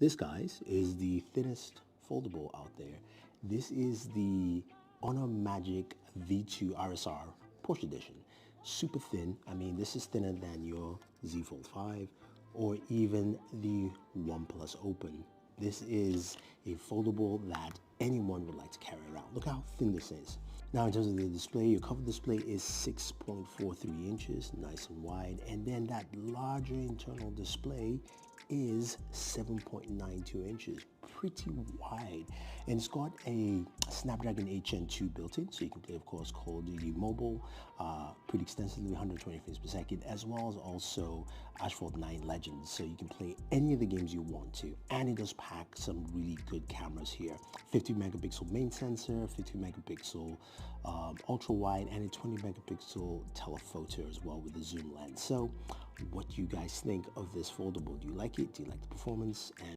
This, guys, is the thinnest foldable out there. This is the Honor Magic V2 RSR Porsche edition. Super thin. I mean, this is thinner than your Z Fold 5 or even the OnePlus Open. This is a foldable that anyone would like to carry around. Look how thin this is. Now, in terms of the display, your cover display is 6.43 inches, nice and wide. And then that larger internal display is 7.92 inches, pretty wide. And it's got a Snapdragon 8 Gen 2 built in, so you can play, of course, Call of Duty Mobile pretty extensively, 120 frames per second, as well as also Asphalt 9 Legends, so you can play any of the games you want to. And it does pack some really good cameras here. 50 megapixel main sensor, 50 megapixel ultra wide, and a 20 megapixel telephoto as well with the zoom lens. So what do you guys think of this foldable? Do you like it? Do you like the performance? And